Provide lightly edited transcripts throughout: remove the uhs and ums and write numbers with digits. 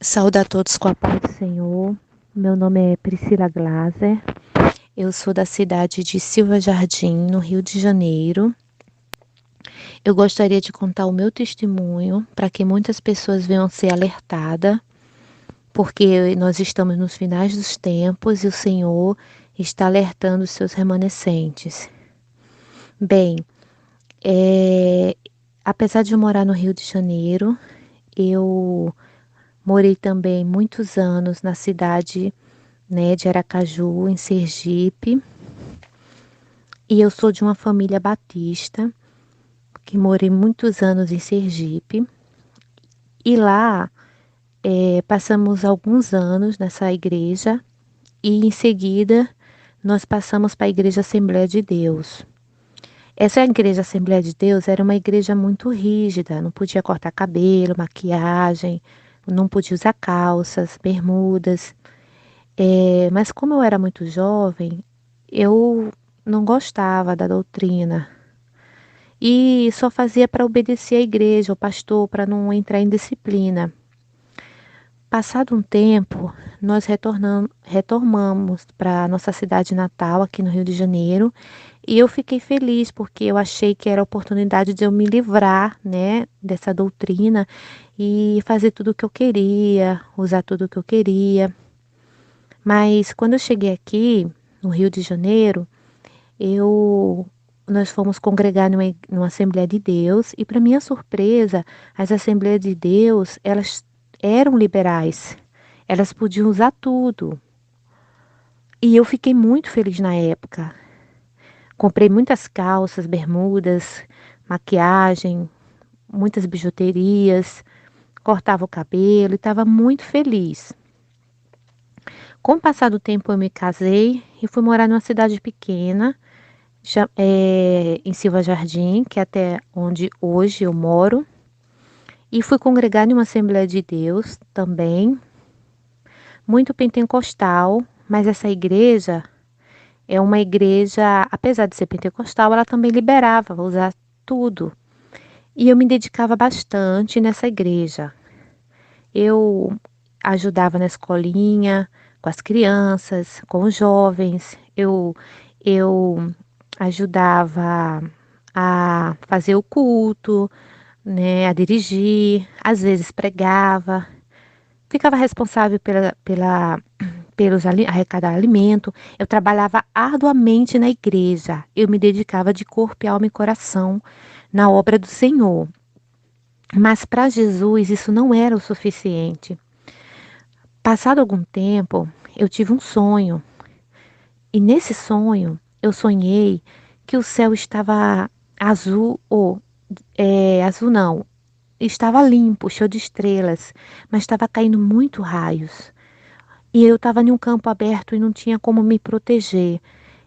Saúde a todos com a paz do Senhor. Meu nome é Priscila Glaser. Eu sou da cidade de Silva Jardim, no Rio de Janeiro. Eu gostaria de contar o meu testemunho para que muitas pessoas venham ser alertadas, porque nós estamos nos finais dos tempos e o Senhor está alertando os seus remanescentes. Bem, apesar de eu morar no Rio de Janeiro, eu morei também muitos anos na cidade, né, de Aracaju, em Sergipe. E eu sou de uma família batista, que morei muitos anos em Sergipe. E lá passamos alguns anos nessa igreja e em seguida nós passamos para a Igreja Assembleia de Deus. Essa Igreja Assembleia de Deus era uma igreja muito rígida, não podia cortar cabelo, maquiagem, não podia usar calças, bermudas. Mas como eu era muito jovem, eu não gostava da doutrina e só fazia para obedecer à igreja, ao pastor, para não entrar em disciplina. Passado um tempo, nós retornamos para a nossa cidade natal, aqui no Rio de Janeiro, e eu fiquei feliz porque eu achei que era a oportunidade de eu me livrar, né, dessa doutrina e fazer tudo o que eu queria, usar tudo o que eu queria. Mas quando eu cheguei aqui, no Rio de Janeiro, eu nós fomos congregar numa Assembleia de Deus e, para minha surpresa, as Assembleias de Deus, elas eram liberais. Elas podiam usar tudo. E eu fiquei muito feliz na época. Comprei muitas calças, bermudas, maquiagem, muitas bijuterias, cortava o cabelo e estava muito feliz. Com o passar do tempo, eu me casei e fui morar numa cidade pequena, em Silva Jardim, que é até onde hoje eu moro, e fui congregar em uma Assembleia de Deus também, muito pentecostal, mas essa igreja é uma igreja, apesar de ser pentecostal, ela também liberava usar tudo. E eu me dedicava bastante nessa igreja. Eu ajudava na escolinha, com as crianças, com os jovens, eu ajudava a fazer o culto, né, a dirigir, às vezes pregava, ficava responsável arrecadar alimento. Eu trabalhava arduamente na igreja, eu me dedicava de corpo, alma e coração na obra do Senhor. Mas para Jesus isso não era o suficiente. Passado algum tempo, eu tive um sonho. E nesse sonho, eu sonhei que o céu estava azul, ou azul não, estava limpo, cheio de estrelas, mas estava caindo muito raios. E eu estava em um campo aberto e não tinha como me proteger.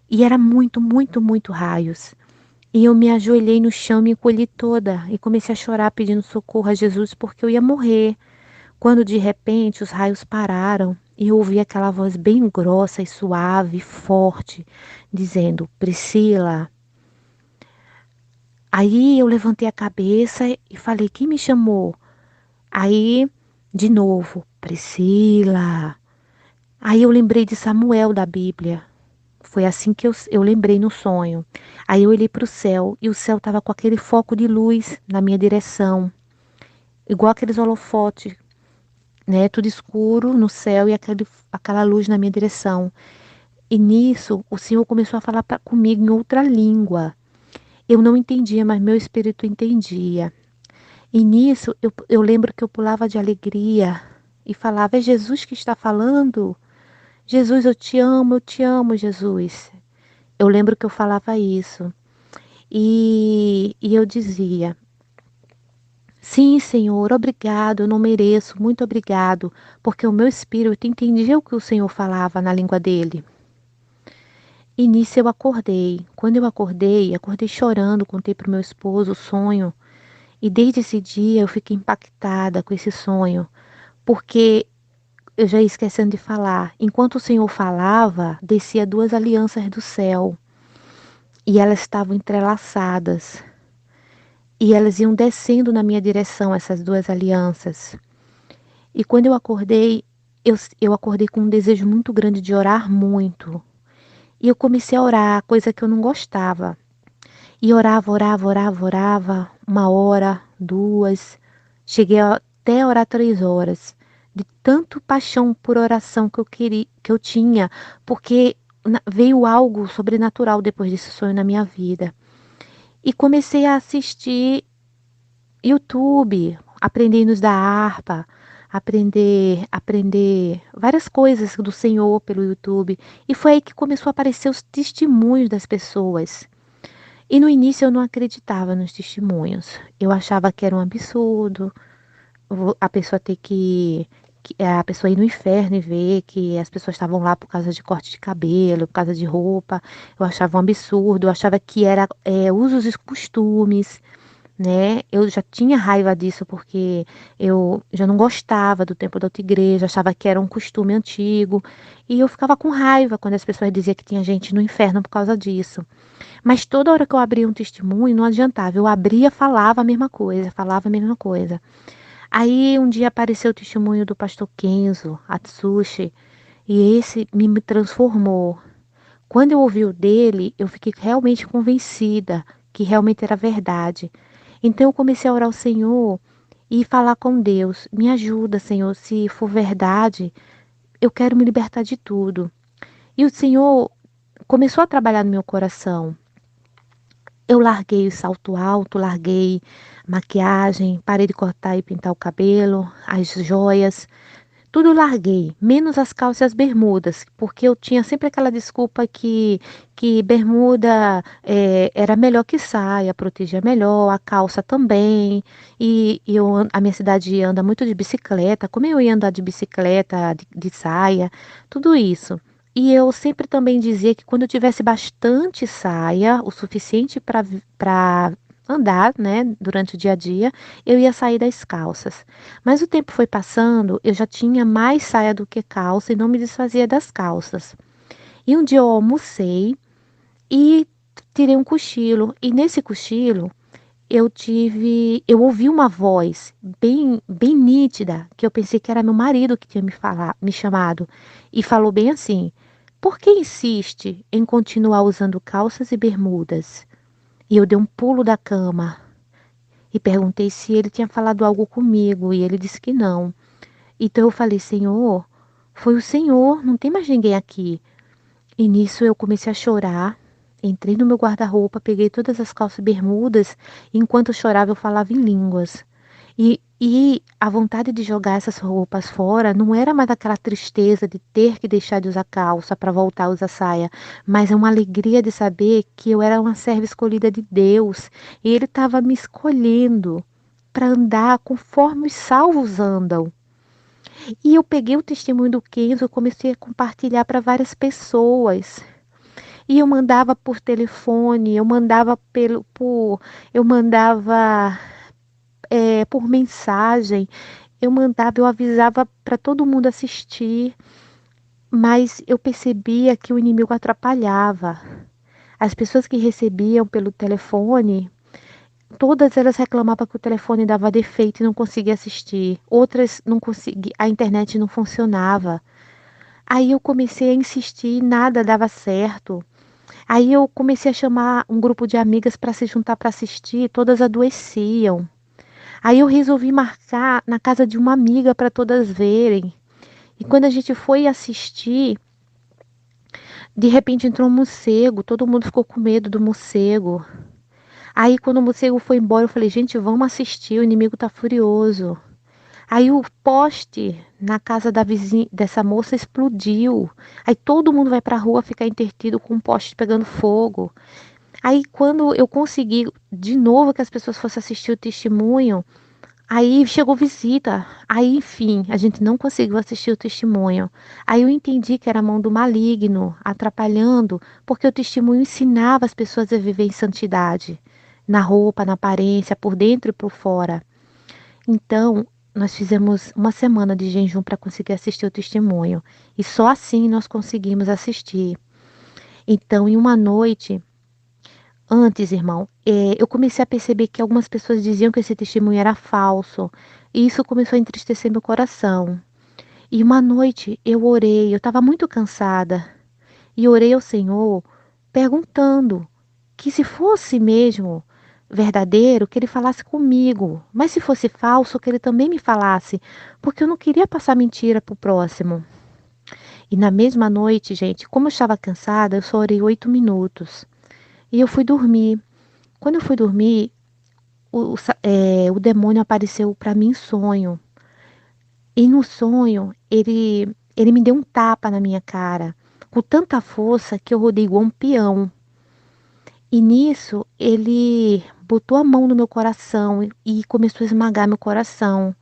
E era muito, muito, muito raios. E eu me ajoelhei no chão, me encolhi toda e comecei a chorar pedindo socorro a Jesus porque eu ia morrer. Quando de repente os raios pararam e eu ouvi aquela voz bem grossa e suave, forte, dizendo: Priscila. Aí eu levantei a cabeça e falei: quem me chamou? Aí, de novo: Priscila. Aí eu lembrei de Samuel da Bíblia. Foi assim que eu lembrei no sonho. Aí eu olhei para o céu e o céu estava com aquele foco de luz na minha direção, igual aqueles holofotes, né? Tudo escuro no céu e aquela luz na minha direção. E nisso o Senhor começou a falar comigo em outra língua. Eu não entendia, mas meu espírito entendia. E nisso eu lembro que eu pulava de alegria e falava: é Jesus que está falando? Jesus, eu te amo, Jesus. Eu lembro que eu falava isso. E eu dizia: sim, Senhor, obrigado, eu não mereço, muito obrigado, porque o meu espírito entendia o que o Senhor falava na língua dele. E nisso eu acordei. Quando eu acordei chorando, contei para o meu esposo o sonho. E desde esse dia eu fiquei impactada com esse sonho, porque eu já ia esquecendo de falar. Enquanto o Senhor falava, descia duas alianças do céu e elas estavam entrelaçadas. E elas iam descendo na minha direção, essas duas alianças. E quando eu acordei, eu acordei com um desejo muito grande de orar muito. E eu comecei a orar, coisa que eu não gostava. E orava, orava, orava, orava, 1 hora, 2, cheguei até a orar 3 horas, de tanto paixão por oração que eu tinha, porque veio algo sobrenatural depois desse sonho na minha vida. E comecei a assistir YouTube, aprender hinos da harpa, aprender várias coisas do Senhor pelo YouTube. E foi aí que começou a aparecer os testemunhos das pessoas. E no início eu não acreditava nos testemunhos. Eu achava que era um absurdo a pessoa ter a pessoa ir no inferno e ver que as pessoas estavam lá por causa de corte de cabelo, por causa de roupa. Eu achava um absurdo, eu achava que era usos e costumes, né? Eu já tinha raiva disso porque eu já não gostava do tempo da outra igreja, achava que era um costume antigo. E eu ficava com raiva quando as pessoas diziam que tinha gente no inferno por causa disso. Mas toda hora que eu abria um testemunho, não adiantava. Eu abria, falava a mesma coisa, falava a mesma coisa. Aí um dia apareceu o testemunho do pastor Kenzo Atsushi, e esse me transformou. Quando eu ouvi o dele, eu fiquei realmente convencida que realmente era verdade. Então eu comecei a orar ao Senhor e falar com Deus: me ajuda, Senhor, se for verdade, eu quero me libertar de tudo. E o Senhor começou a trabalhar no meu coração. Eu larguei o salto alto, larguei maquiagem, parei de cortar e pintar o cabelo, as joias, tudo larguei, menos as calças e as bermudas, porque eu tinha sempre aquela desculpa que bermuda era melhor que saia, protegia melhor, a calça também, a minha cidade anda muito de bicicleta, como eu ia andar de bicicleta, de saia, tudo isso. E eu sempre também dizia que quando eu tivesse bastante saia, o suficiente para andar, né, durante o dia a dia, eu ia sair das calças. Mas o tempo foi passando, eu já tinha mais saia do que calça e não me desfazia das calças. E um dia eu almocei e tirei um cochilo. E nesse cochilo, eu ouvi uma voz bem nítida, que eu pensei que era meu marido que tinha me chamado, e falou bem assim: "Por que insiste em continuar usando calças e bermudas?" E eu dei um pulo da cama e perguntei se ele tinha falado algo comigo, e ele disse que não. Então eu falei: "Senhor, foi o Senhor, não tem mais ninguém aqui." E nisso eu comecei a chorar. Entrei no meu guarda-roupa, peguei todas as calças e bermudas, e enquanto eu chorava eu falava em línguas. E a vontade de jogar essas roupas fora não era mais aquela tristeza de ter que deixar de usar calça para voltar a usar saia, mas é uma alegria de saber que eu era uma serva escolhida de Deus, e Ele estava me escolhendo para andar conforme os salvos andam. E eu peguei o testemunho do Kenzo, eu comecei a compartilhar para várias pessoas. E eu mandava por telefone, eu mandava por mensagem, eu avisava para todo mundo assistir, mas eu percebia que o inimigo atrapalhava. As pessoas que recebiam pelo telefone, todas elas reclamavam que o telefone dava defeito e não conseguia assistir. Outras não conseguia, a internet não funcionava. Aí eu comecei a insistir e nada dava certo. Aí eu comecei a chamar um grupo de amigas para se juntar para assistir, todas adoeciam. Aí eu resolvi marcar na casa de uma amiga para todas verem. E quando a gente foi assistir, de repente entrou um morcego, todo mundo ficou com medo do morcego. Aí quando o morcego foi embora, eu falei: "Gente, vamos assistir, o inimigo tá furioso." Aí o poste na casa da vizinha dessa moça explodiu. Aí todo mundo vai para a rua ficar intertido com o poste pegando fogo. Aí quando eu consegui de novo que as pessoas fossem assistir o testemunho, aí chegou visita. Aí, enfim, a gente não conseguiu assistir o testemunho. Aí eu entendi que era a mão do maligno atrapalhando, porque o testemunho ensinava as pessoas a viver em santidade, na roupa, na aparência, por dentro e por fora. Então, nós fizemos 1 semana de jejum para conseguir assistir o testemunho. E só assim nós conseguimos assistir. Então, em uma noite, antes, irmão, eu comecei a perceber que algumas pessoas diziam que esse testemunho era falso. E isso começou a entristecer meu coração. E uma noite eu orei, eu estava muito cansada, e orei ao Senhor perguntando que se fosse mesmo verdadeiro, que ele falasse comigo, mas se fosse falso, que ele também me falasse, porque eu não queria passar mentira para o próximo. E na mesma noite, gente, como eu estava cansada, eu só orei 8 minutos. E eu fui dormir. Quando eu fui dormir, o demônio apareceu para mim em sonho. E no sonho, ele me deu um tapa na minha cara, com tanta força que eu rodei igual um peão. E nisso, ele botou a mão no meu coração e começou a esmagar meu coração.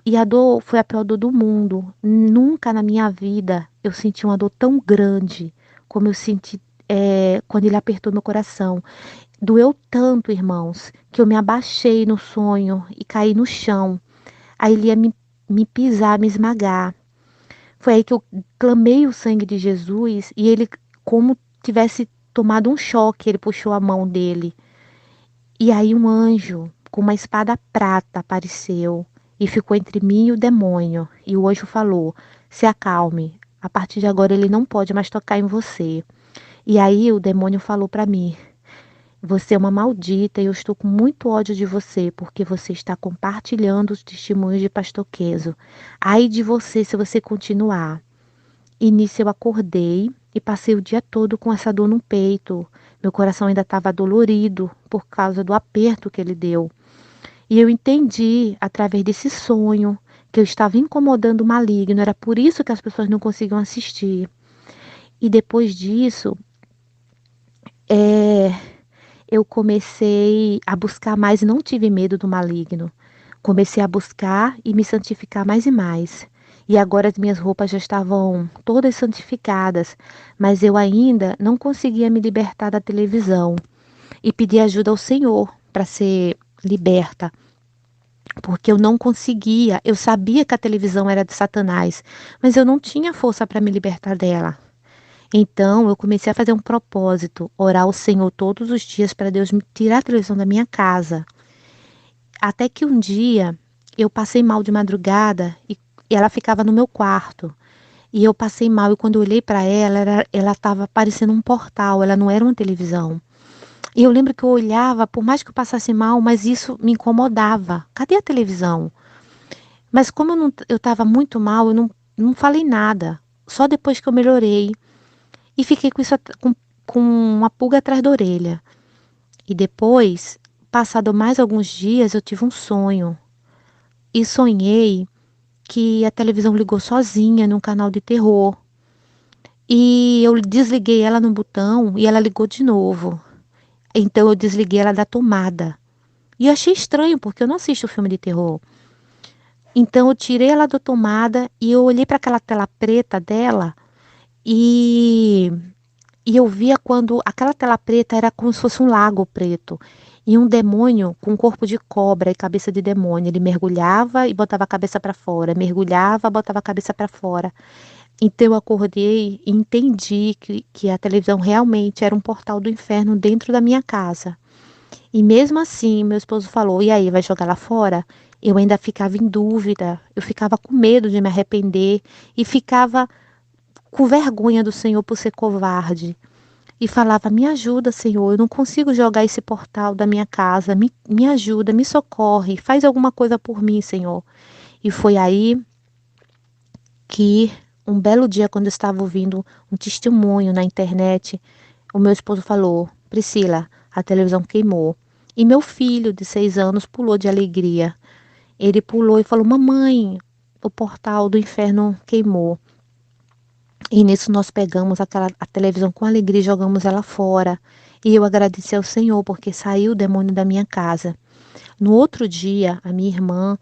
E a dor foi a pior dor do mundo. Nunca na minha vida eu senti uma dor tão grande como eu senti quando ele apertou meu coração. Doeu tanto, irmãos, que eu me abaixei no sonho e caí no chão. Aí ele ia me pisar, me esmagar. Foi aí que eu clamei o sangue de Jesus e ele, como tivesse tomado um choque, ele puxou a mão dele. E aí um anjo com uma espada prata apareceu e ficou entre mim e o demônio. E o anjo falou: se acalme, a partir de agora ele não pode mais tocar em você. E aí o demônio falou para mim: você é uma maldita e eu estou com muito ódio de você porque você está compartilhando os testemunhos de Pastor Quezo. Ai de você se você continuar. E nisso eu acordei e passei o dia todo com essa dor no peito. Meu coração ainda estava dolorido por causa do aperto que ele deu. E eu entendi, através desse sonho, que eu estava incomodando o maligno. Era por isso que as pessoas não conseguiam assistir. E depois disso, é, eu comecei a buscar mais e não tive medo do maligno. Comecei a buscar e me santificar mais e mais. E agora as minhas roupas já estavam todas santificadas, mas eu ainda não conseguia me libertar da televisão e pedi ajuda ao Senhor para ser liberta, porque eu não conseguia. Eu sabia que a televisão era de Satanás, mas eu não tinha força para me libertar dela. Então, eu comecei a fazer um propósito, orar ao Senhor todos os dias para Deus me tirar a televisão da minha casa. Até que um dia eu passei mal de madrugada e ela ficava no meu quarto. E eu passei mal e quando eu olhei para ela, ela estava parecendo um portal, ela não era uma televisão. E eu lembro que eu olhava, por mais que eu passasse mal, mas isso me incomodava. Cadê a televisão? Mas como eu estava muito mal, eu não falei nada. Só depois que eu melhorei. E fiquei com isso com uma pulga atrás da orelha. E depois, passado mais alguns dias, eu tive um sonho. E sonhei que a televisão ligou sozinha num canal de terror. E eu desliguei ela no botão e ela ligou de novo. Então eu desliguei ela da tomada. E eu achei estranho, porque eu não assisto filme de terror. Então eu tirei ela da tomada e eu olhei para aquela tela preta dela e, e eu via quando aquela tela preta era como se fosse um lago preto. E um demônio com corpo de cobra e cabeça de demônio. Ele mergulhava e botava a cabeça para fora. Mergulhava, botava a cabeça para fora. Então eu acordei e entendi que a televisão realmente era um portal do inferno dentro da minha casa. E mesmo assim, meu esposo falou: e aí, vai jogar lá fora? Eu ainda ficava em dúvida, eu ficava com medo de me arrepender e ficava com vergonha do Senhor por ser covarde. E falava: me ajuda, Senhor, eu não consigo jogar esse portal da minha casa, me ajuda, me socorre, faz alguma coisa por mim, Senhor. E foi aí que um belo dia, quando eu estava ouvindo um testemunho na internet, o meu esposo falou: Priscila, a televisão queimou. E meu filho, de 6 anos, pulou de alegria. Ele pulou e falou: mamãe, o portal do inferno queimou. E nisso nós pegamos a televisão com alegria e jogamos ela fora. E eu agradeci ao Senhor, porque saiu o demônio da minha casa. No outro dia, a minha irmã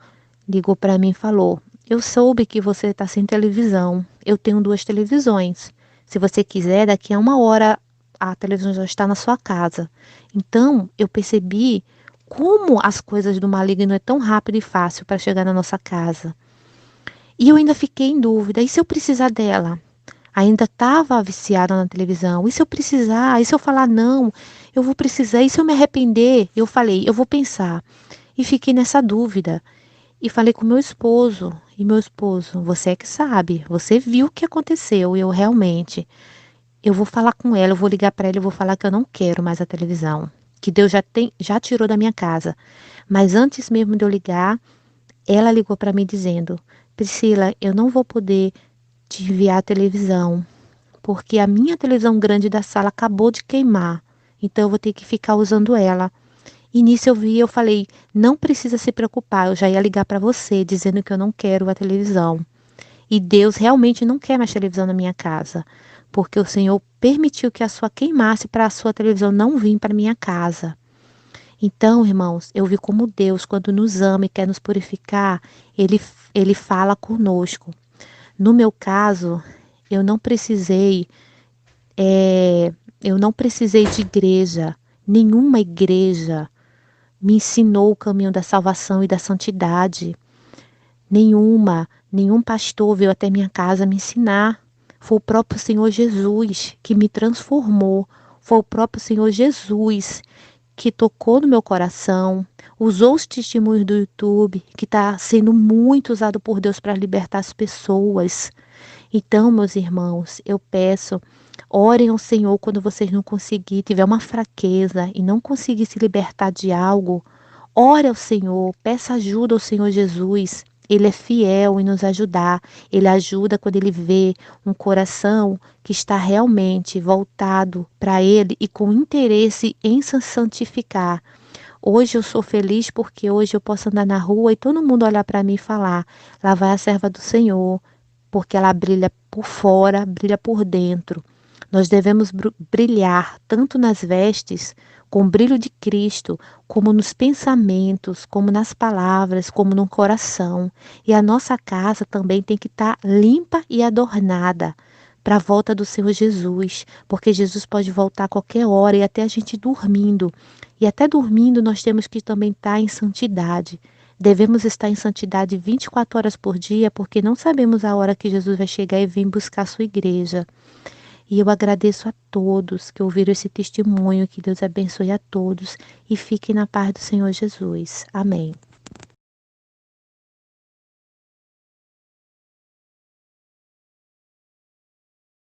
ligou para mim e falou: eu soube que você está sem televisão. Eu tenho 2 televisões. Se você quiser, daqui a 1 hora a televisão já está na sua casa. Então, eu percebi como as coisas do maligno é tão rápido e fácil para chegar na nossa casa. E eu ainda fiquei em dúvida: e se eu precisar dela? Ainda estava viciada na televisão. E se eu precisar? E se eu falar não? Eu vou precisar. E se eu me arrepender? Eu falei: eu vou pensar. E fiquei nessa dúvida. E falei com meu esposo. E meu esposo, você é que sabe, você viu o que aconteceu. E eu realmente, eu vou falar com ela, eu vou ligar para ela e vou falar que eu não quero mais a televisão. Que Deus já tirou da minha casa. Mas antes mesmo de eu ligar, ela ligou para mim dizendo: Priscila, eu não vou poder te enviar a televisão, porque a minha televisão grande da sala acabou de queimar. Então eu vou ter que ficar usando ela. E nisso eu falei: não precisa se preocupar, eu já ia ligar para você dizendo que eu não quero a televisão. E Deus realmente não quer mais televisão na minha casa, porque o Senhor permitiu que a sua queimasse para a sua televisão não vir para minha casa. Então, irmãos, eu vi como Deus, quando nos ama e quer nos purificar, ele fala conosco. No meu caso, eu não precisei, eu não precisei de igreja, nenhuma igreja me ensinou o caminho da salvação e da santidade. Nenhum pastor veio até minha casa me ensinar. Foi o próprio Senhor Jesus que me transformou. Foi o próprio Senhor Jesus que tocou no meu coração, usou os testemunhos do YouTube, que está sendo muito usado por Deus para libertar as pessoas. Então, meus irmãos, eu peço, orem ao Senhor quando vocês não conseguirem, tiver uma fraqueza e não conseguir se libertar de algo, ore ao Senhor, peça ajuda ao Senhor Jesus. Ele é fiel em nos ajudar. Ele ajuda quando ele vê um coração que está realmente voltado para ele e com interesse em se santificar. Hoje eu sou feliz porque hoje eu posso andar na rua e todo mundo olhar para mim e falar: lá vai a serva do Senhor, porque ela brilha por fora, brilha por dentro. Nós devemos brilhar tanto nas vestes, com o brilho de Cristo, como nos pensamentos, como nas palavras, como no coração. E a nossa casa também tem que estar limpa e adornada para a volta do Senhor Jesus, porque Jesus pode voltar a qualquer hora e até a gente dormindo. E até dormindo nós temos que também estar em santidade. Devemos estar em santidade 24 horas por dia, porque não sabemos a hora que Jesus vai chegar e vir buscar a sua igreja. E eu agradeço a todos que ouviram esse testemunho, que Deus abençoe a todos e fiquem na paz do Senhor Jesus. Amém.